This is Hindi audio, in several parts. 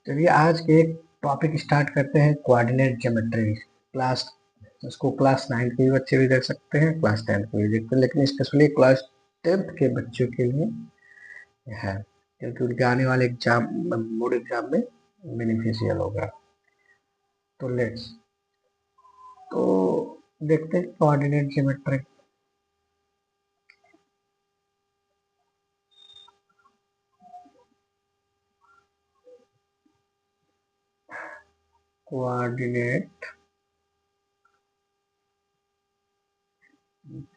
चलिए आज के एक टॉपिक स्टार्ट करते हैं, कोऑर्डिनेट ज्योमेट्री। क्लास इसको क्लास 9 के भी बच्चे भी देख सकते हैं, क्लास 10 के भी देखते हैं, लेकिन स्पेशली क्लास 10th के बच्चों के लिए है, क्योंकि उनके आने वाले एग्जाम, बोर्ड एग्जाम में बेनिफिशियल होगा। तो लेट्स तो देखते हैं कोऑर्डिनेट ज्योमेट्री। कोऑर्डिनेट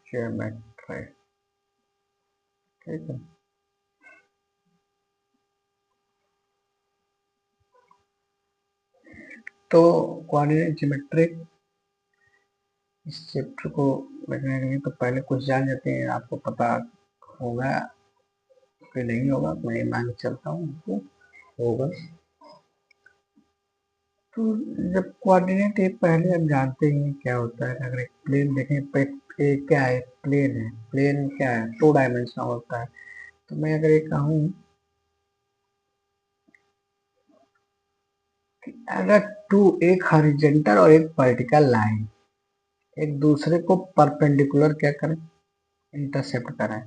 ज्योमेट्री, ठीक है। तो कोऑर्डिनेट ज्योमेट्री इस चैप्टर को देखने के लिए तो पहले कुछ जान जाते हैं। आपको पता होगा कि नहीं होगा, मैं मान के चलता हूँ आपको होगा। तो जब कोऑर्डिनेट एक पहले हम जानते हैं क्या होता है। अगर एक प्लेन देखें, क्या है, प्लेन है। प्लेन क्या है, 2 डायमेंशनल होता है। तो मैं अगर ये कहूँ कि अगर एक हॉरिजॉन्टल और एक वर्टिकल लाइन एक दूसरे को परपेंडिकुलर क्या करें, इंटरसेप्ट करें।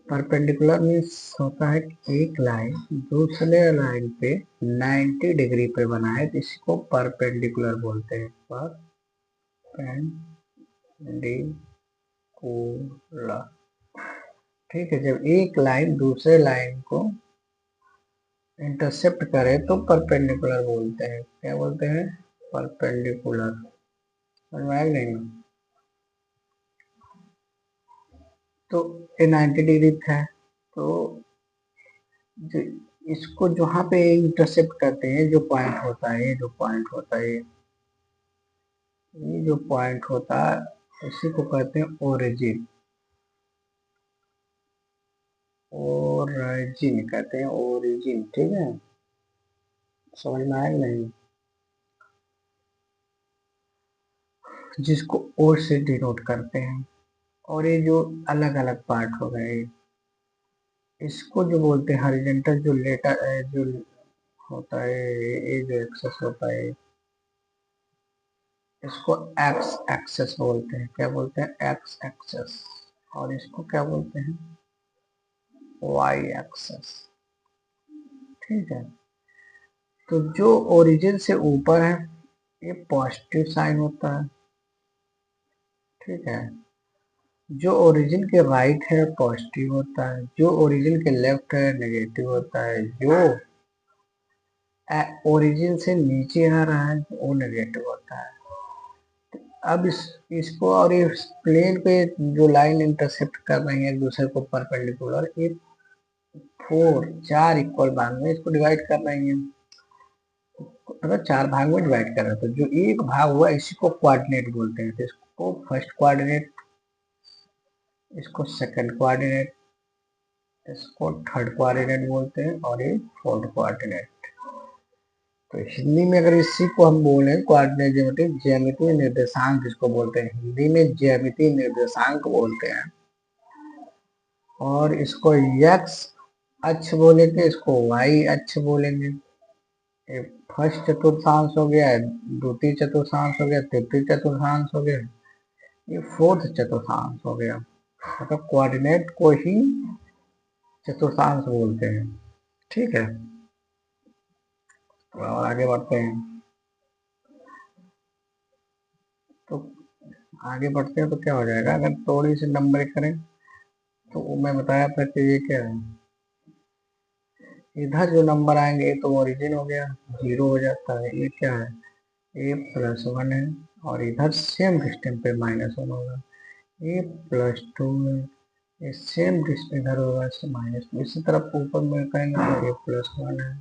परपेंडिकुलर मीन्स होता है कि एक लाइन दूसरे लाइन पे 90 डिग्री पे बनाए तो इसको परपेंडिकुलर बोलते हैं। परपेंडिकुलर, ठीक है। जब एक लाइन दूसरे लाइन को इंटरसेप्ट करे तो परपेंडिकुलर बोलते हैं। क्या बोलते हैं? परपेंडिकुलर। समझ में आया नहीं? तो ये 90 डिग्री था, तो जो इसको जहाँ पे इंटरसेप्ट करते हैं, जो पॉइंट होता है, जो पॉइंट होता है, ये जो पॉइंट होता है इसी को कहते हैं ओरिजिन। ओरिजिन कहते हैं, ओरिजिन, ठीक है। समझ में आया नहीं? जिसको ओ से डिनोट करते हैं। और ये जो अलग अलग पार्ट हो गए, इसको जो बोलते हैं हॉरिजॉन्टल, जो लेटर जो होता है, ये जो एक्सेस होता है, इसको एक्स एक्सेस बोलते हैं। क्या बोलते हैं? X axis. और इसको क्या बोलते हैं? वाई एक्सेस, ठीक है। तो जो ओरिजिन से ऊपर है ये पॉजिटिव साइन होता है, ठीक है। जो ओरिजिन के राइट है पॉजिटिव होता है, जो ओरिजिन के लेफ्ट है नेगेटिव होता है, जो ओरिजिन से नीचे आ रहा है वो नेगेटिव होता है। अब इसको और इस प्लेन पे जो लाइन इंटरसेप्ट कर रही है एक दूसरे को परपेंडिकुलर, ये 4 इक्वल भाग में इसको डिवाइड कर रही है। अगर 4 भाग में डिवाइड कर रहे हैं तो जो एक भाग हुआ इसी को कोऑर्डिनेट बोलते हैं। तो इसको फर्स्ट कोऑर्डिनेट, इसको सेकंड कोऑर्डिनेट, इसको थर्ड कोऑर्डिनेट बोलते हैं, और ये फोर्थ कोऑर्डिनेट। तो हिंदी में अगर इसी को हम बोले कोऑर्डिनेट ज्योमेट्री, ज्यामितीय निर्देशांक जिसको बोलते हैं, हिंदी में ज्यामितीय निर्देशांक बोलते हैं। और इसको यक्स अक्ष बोलेंगे, इसको वाई अक्ष बोलेंगे। ये फर्स्ट चतुर्थांश हो गया, द्वितीय चतुर्थांश हो गया, तृतीय चतुर्थांश हो गया, ये फोर्थ चतुर्थांश हो गया। मतलब कोऑर्डिनेट को ही चतुर्थांश बोलते हैं, ठीक है। तो और आगे बढ़ते हैं। तो आगे बढ़ते हैं तो क्या हो जाएगा, अगर थोड़ी सी नंबर करें तो मैं बताया था कि ये क्या है, इधर जो नंबर आएंगे तो ओरिजिन हो गया, 0 हो जाता है। ये क्या है, ए प्लस 1 है, और इधर सेम डिस्टेंस पे -1 होगा। ए प्लस 2 है, ये सेम डिस्टेंस इधर होगा -2। इसी तरफ ऊपर में कहेंगे तो ए प्लस 1 है,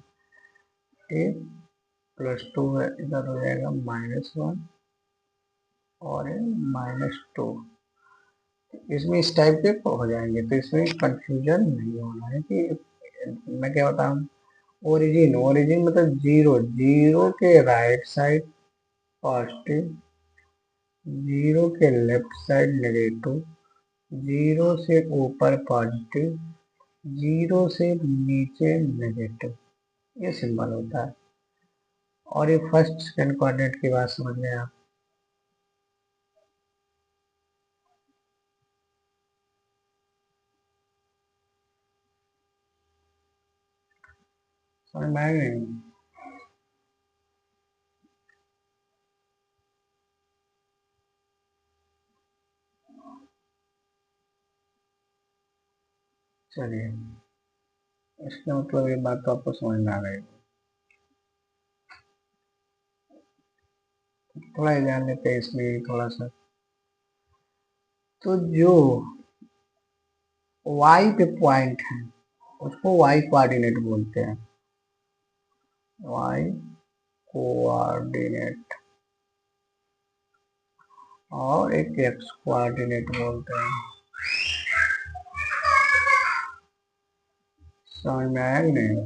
ए प्लस 2 है, इधर हो जाएगा -1 और ये -2। इसमें इस टाइप के हो जाएंगे, तो इसमें कंफ्यूजन नहीं होना है कि मैं क्या बताऊँ। ओरिजिन, ओरिजिन मतलब 0, 0 के राइट साइड पॉजिटिव, 0 के लेफ्ट साइड नेगेटिव, 0 से ऊपर पॉजिटिव, 0 से नीचे नेगेटिव, ये सिंबल होता है। और ये फर्स्ट सेकंड कोऑर्डिनेट की बात समझ गए आप। समझ में आएगा नहीं? चलिए, इसका मतलब ये बात तो आपको समझ में आ गई। थोड़ा ही ध्यान देते हैं इसमें थोड़ा सा। तो जो y पे पॉइंट है उसको y कोऑर्डिनेट बोलते हैं। y कोऑर्डिनेट और एक x कोऑर्डिनेट बोलते हैं। समझ में आया कि नहीं?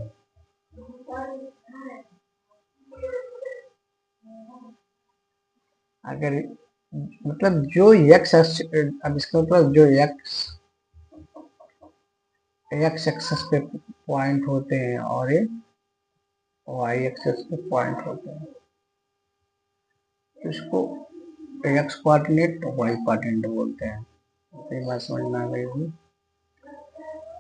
अगर मतलब जो x, अब इसका मतलब जो x एक्सेस पे पॉइंट होते हैं और ये y एक्सेस पे पॉइंट होते हैं, तो इसको x कोऑर्डिनेट y कोऑर्डिनेट बोलते हैं। तो ये बात समझ में आ गई होगी।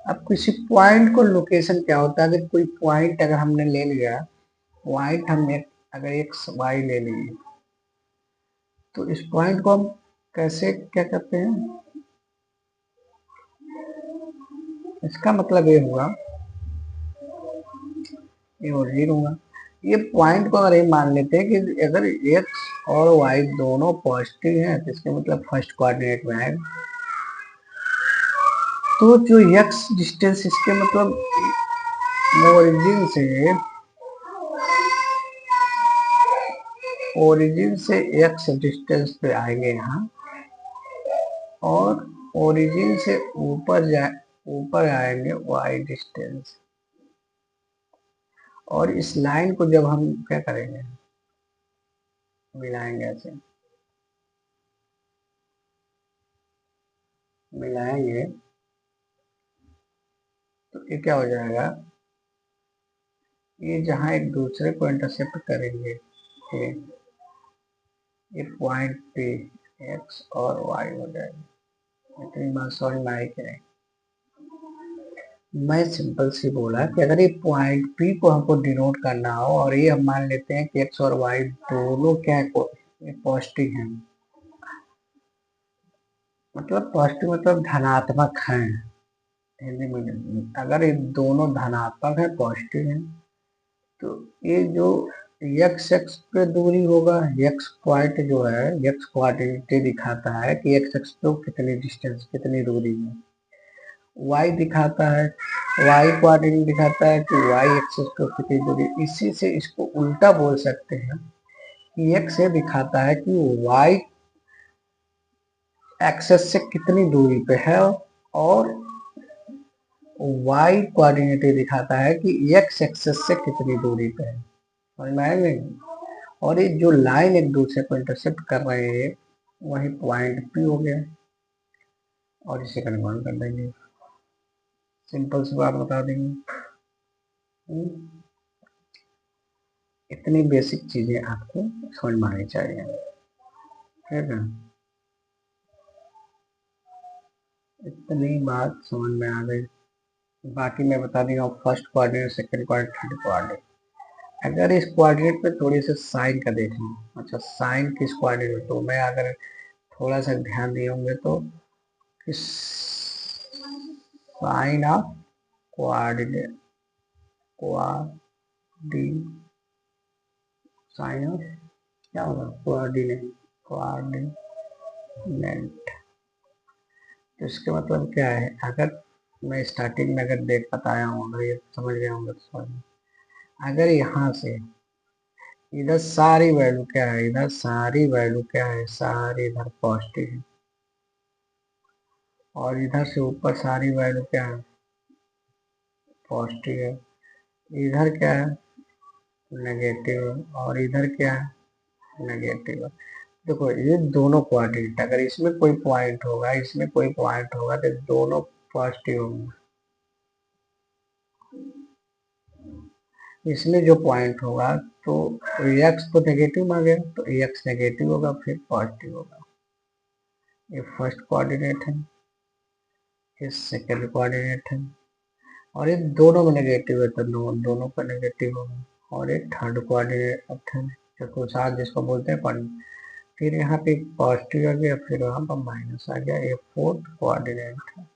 अब किसी पॉइंट को लोकेशन क्या होता है, अगर कोई पॉइंट अगर हमने ले लिया, पॉइंट हमने अगर एक्स वाई ले लिए, तो इस पॉइंट को हम कैसे क्या करते हैं, इसका मतलब ये हुआ, ये ओरिजिन हुआ। ये पॉइंट को अगर ये मान लेते हैं कि अगर एक्स और वाई दोनों पॉजिटिव हैं तो इसके मतलब फर्स्ट कोऑर्डिनेट में आएगा। तो जो एक्स डिस्टेंस, इसके मतलब ओरिजिन से एक्स डिस्टेंस पे आएंगे यहाँ, और ओरिजिन से ऊपर आएंगे वाई डिस्टेंस। और इस लाइन को जब हम क्या करेंगे, मिलाएंगे, ऐसे मिलाएंगे, तो ये क्या हो जाएगा, ये जहाँ एक दूसरे को इंटरसेप्ट करेंगे, ये पॉइंट पे एक्स और वाई हो जाएगा। इतनी बात समझ में आई कि नहीं? मैं सिंपल सी बोला कि अगर ये पॉइंट पी को हमको डिनोट करना हो और ये हम मान लेते हैं कि एक्स और वाई दोनों क्या है, पॉजिटिव हैं, मतलब पॉजिटिव मतलब धनात्मक हैं हिंदी में। अगर ये दोनों धनात्मक है, पॉजिटिव है, तो ये जो एक्स एक्स पे दूरी होगा, एक्स पॉइंट जो है एक्स कोऑर्डिनेट दिखाता है कि एक्स एक्स पे कितनी डिस्टेंस, कितनी दूरी में। वाई दिखाता है, वाई कोऑर्डिनेट दिखाता है कि वाई एक्सेस पे कितनी दूरी। इसी से इसको उल्टा बोल सकते हैं कि एक्स ये दिखाता है कि वाई एक्सेस से कितनी दूरी पे है, और वाई कोऑर्डिनेट दिखाता है कि एक्स एक्सेस से कितनी दूरी पे है। समझ में आएगा नहीं? और ये जो लाइन एक दूसरे को इंटरसेप्ट कर रहे हैं वही पॉइंट पी हो गया, और इसे कन्फर्म कर देंगे, सिंपल सी बात बता देंगे। इतनी बेसिक चीजें आपको समझ में आनी चाहिए, ठीक है? इतनी बात समझ में आ गई। बाकी मैं बता दूंगा first coordinate, second coordinate, third coordinate. अगर इस कोऑर्डिनेट पे थोड़ी सी साइन का देख लूँ, अच्छा साइन किस कोऑर्डिनेट, तो मैं अगर थोड़ा सा ध्यान दिए होंगे तो किस साइन ऑफ कोऑर्डिनेट, कोऑर्डी साइन ऑफ क्या होगा, कोऑर्डिनेट, कोऑर्डिनेट। तो इसके मतलब क्या है, अगर मैं स्टार्टिंग में अगर देख बताया हूँ, अगर ये समझ गया हूँ तो समझ, अगर यहाँ से इधर सारी वैल्यू क्या है, इधर सारी वैल्यू क्या है, सारी इधर पॉजिटिव है, और इधर से ऊपर सारी वैल्यू क्या है, पॉजिटिव है। इधर क्या है, नेगेटिव है, और इधर क्या है, नेगेटिव है। देखो ये दोनों कोऑर्डिनेट, अगर इसमें कोई पॉइंट होगा, इसमें कोई पॉइंट होगा, तो दोनों पॉजिटिव होंगे। इसमें जो पॉइंट होगा तो एक्स तो नेगेटिव आ गया, तो एक्स नेगेटिव होगा फिर पॉजिटिव होगा। ये फर्स्ट कोऑर्डिनेट है, ये सेकंड कोऑर्डिनेट है, और ये दोनों में नेगेटिव है तो दोनों का नेगेटिव होगा। और ये थर्ड कोऑर्डिनेट है, चतुर्थांश जिसको बोलते हैं पॉइंट। फिर यहाँ पे पॉजिटिव आ गया, फिर वहाँ पर माइनस आ गया, ये फोर्थ कोऑर्डिनेट है।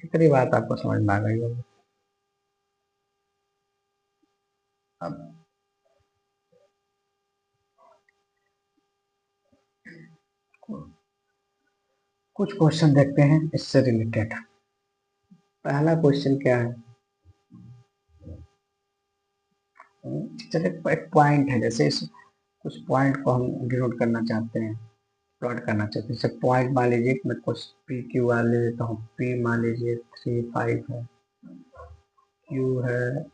इतनी बात आपको समझ में आ गई होगी। अब कुछ क्वेश्चन देखते हैं इससे रिलेटेड। पहला क्वेश्चन क्या है, चलिए एक पॉइंट है, जैसे इस कुछ पॉइंट को हम डिनोट करना चाहते हैं, प्लॉट करना चाहते हैं। जैसे पॉइंट मान लीजिए, मैं कुछ पी क्यू वाले ले लेता हूँ। पी मान लीजिए 3 5 है, क्यू है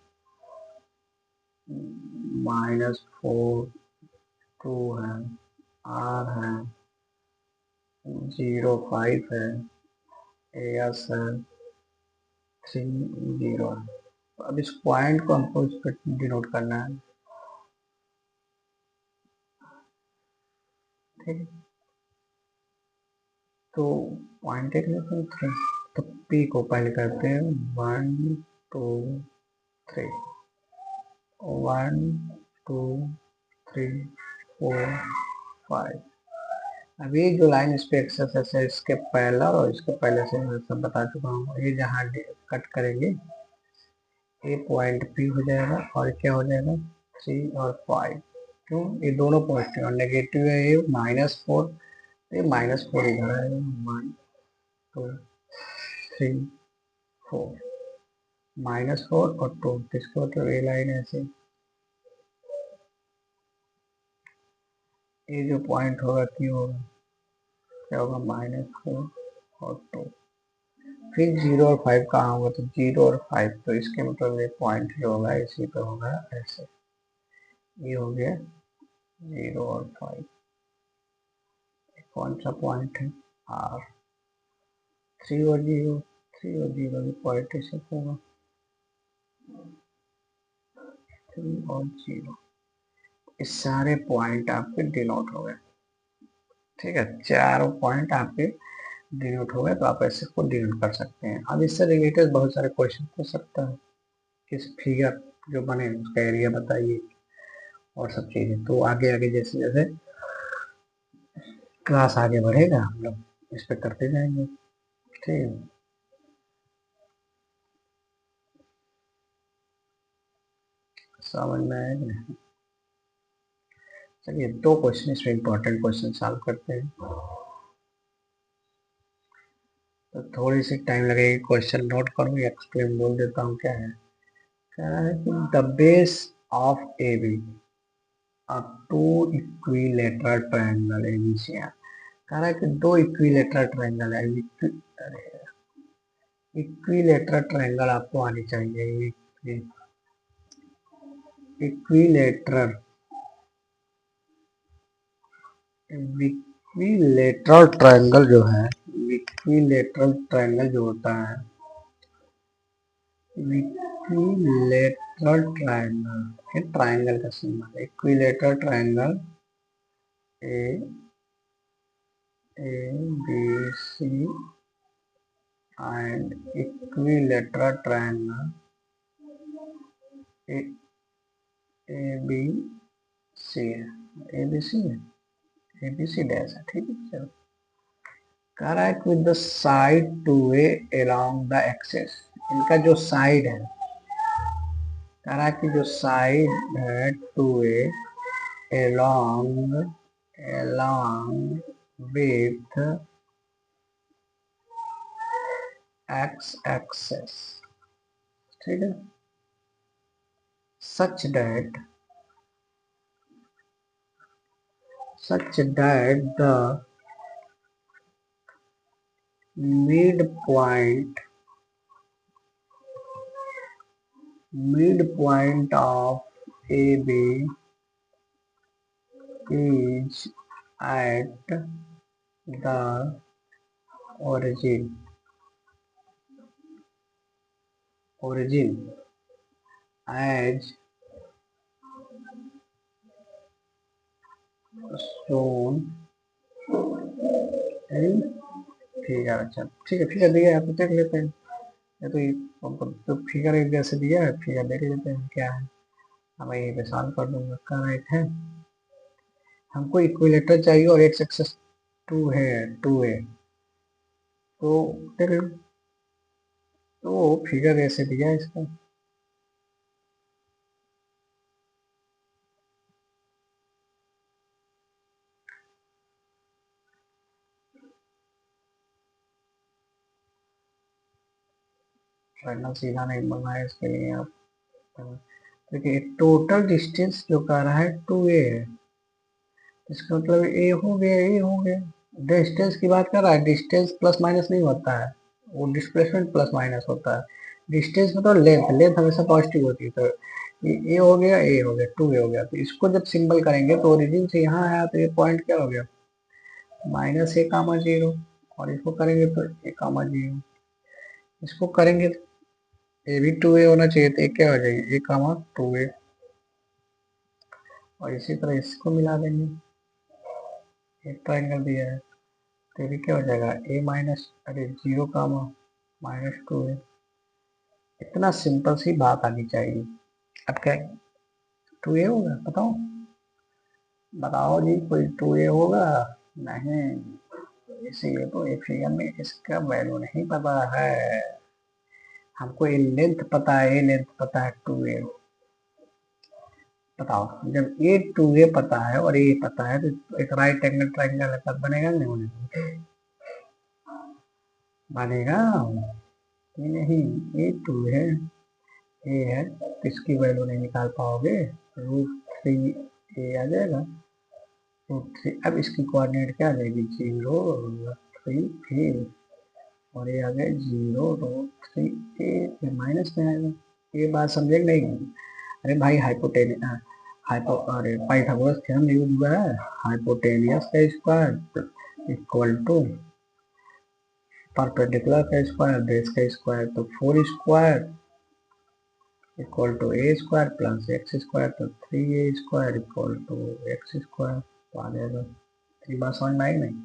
-4 2 है, आर है 0 5 है, एस है 3 0 है। तो अब इस पॉइंट को हमको इस पर डिनोट करना है, ठीक है। तो पॉइंट एक लेते हैं 3, तो पी को पहले करते हैं 1 2 3, 1 2 3 4 5। अब ये जो लाइन इस पे एक्सेस है, इसके पहला और इसके पहले से मैं सब बता चुका हूँ। ये जहाँ कट करेंगे ये पॉइंट पी हो जाएगा, और क्या हो जाएगा 3 और 5। क्यों, ये दोनों पॉजिटिव और नेगेटिव है, ये -4, ये -4 इधर आएगा, 1 2 3 4, -4 और 2, इसका मतलब ये लाइन ऐसे, ये जो पॉइंट होगा क्यों होगा, क्या होगा -4 और 2। फिर 0 और 5 कहाँ होगा, तो 0 और 5, तो इसके मतलब ये पॉइंट जो होगा इसी पे होगा ऐसे। ये हो गया 0 और 5। कौन सा पॉइंट है, आर। 3 और 0, 3 और 0 भी पॉइंट ऐसे होगा, 3 और 0। इस सारे पॉइंट आपके डिनोट हो गए, ठीक है। चारों पॉइंट आपके डिनोट हो गए, तो आप ऐसे को डिनोट कर सकते हैं। अब इससे रिलेटेड बहुत सारे क्वेश्चन हो सकता है, किस फिगर जो बने उसका एरिया बताइए और सब चीजें। तो आगे आगे जैसे जैसे क्लास आगे बढ़ेगा हम लोग इस पे करते जाएंगे, ठीक है। समझ में आएगा नहीं? चलिए 2 क्वेश्चन इसमें इंपॉर्टेंट क्वेश्चन सॉल्व करते हैं, तो थोड़ी सी टाइम लगेगी। क्वेश्चन नोट करो या एक्सप्लेन बोल देता हूँ क्या है। कह रहा है कि the base of A B और 2 इक्विलेटरल ट्रायंगल एबीसी। कह रहा है कि 2 इक्विलेटरल ट्रायंगल है, इक्विलेटरल ट्रायंगल आपको आनी चाहिए। इक्विलेटरल इक्विलेटरल ट्रायंगल जो है, इक्विलेटरल ट्रायंगल जो होता है, इक्विलेटरल ट्रायंगल, ये ट्रायंगल का symbol, equilateral triangle A B C and equilateral triangle A B C है, ए बी सी है, ए बी सी डैश है, ठीक है। चलो कह रहा है with the side two A along the axis, इनका जो साइड है, कह रहा है कि जो साइड है two A along with X axis, ठीक है, such that the midpoint of AB is at the origin as shown in figure. अच्छा ठीक है, फिगर दिया है तो देख लेते हैं। या तो ये तो फिगर एक जैसे दिया है, फिगर देख लेते हैं क्या है। अब मैं यहीं पे सॉल्व कर दूंगा। करेक्ट है। हमको इक्विलेटर चाहिए और एक्स एक्सेस 2 है, 2 है तो देख लो। तो फिगर ऐसे दिया है इसका। ट्रायंगल सीधा नहीं बनना है इसके लिए आप देखिए, टोटल डिस्टेंस जो कह रहा है 2a है। इसका मतलब ए हो गया, ए हो गया। डिस्टेंस की बात कर रहा है, डिस्टेंस प्लस माइनस नहीं होता है, वो डिस्प्लेसमेंट प्लस माइनस होता है। डिस्टेंस में तो लेंथ, लेंथ हमेशा पॉजिटिव होती है। तो ये हो गया, ए हो गया, 2a हो गया। तो इसको जब सिंबल करेंगे तो ओरिजिन से यहाँ आया तो ये पॉइंट क्या हो गया, -a, 0। और इसको करेंगे तो a, 0। इसको करेंगे तो ए भी 2a होना चाहिए, तो क्या हो जाएगी, a, 2a। और इसी तरह इसको मिला देंगे, एक ट्राइंगल दिया है तो ये भी क्या हो जाएगा, a माइनस, अरे 0, -2a। इतना सिंपल सी बात आनी चाहिए। अब क्या 2a होगा, बताओ बताओ जी, कोई 2a होगा? नहीं। इसीलिए तो एक फिगर में इसका वैल्यू नहीं पता है। हमको ये लेंथ पता है, ये लेंथ पता है 2a। बताओ, जब ये 2a पता है और ये पता है तो एक राइट एंगल ट्राइंगल कब बनेगा, नहीं बनेगा? ये नहीं, ये 2 है, ए है, तो इसकी वैल्यू नहीं निकाल पाओगे। √3 ए आ जाएगा, √3। अब इसकी कोऑर्डिनेट क्या आ जाएगी, 0, √3 ए। और ये आ गया 0, √3 ए, माइनस में आएगा। ये बात समझे नहीं? अरे भाई अरे पाइथागोरस थ्योरम यूज हुआ है। हाइपोटेनियस का स्क्वायर इक्वल टू परपेंडिकुलर का स्क्वायर, बेस का स्क्वायर, तो 4 square equal to A square plus X square, तो 3a square equal to X square. तो आ जाएगा। ये बात समझ में आई नहीं?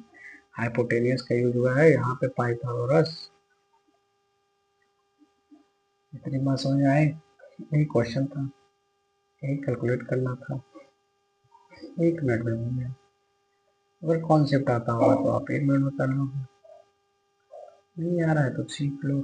हाइपोटेनियस का यूज हुआ है यहाँ पे, पाइथागोरस। इतनी बात समझ में आई? यही क्वेश्चन था, यही कैलकुलेट करना था। 1 मिनट में हो गया। अगर कॉन्सेप्ट आता होगा तो आप 1 मिनट में कर लो, नहीं आ रहा है तो सीख लो।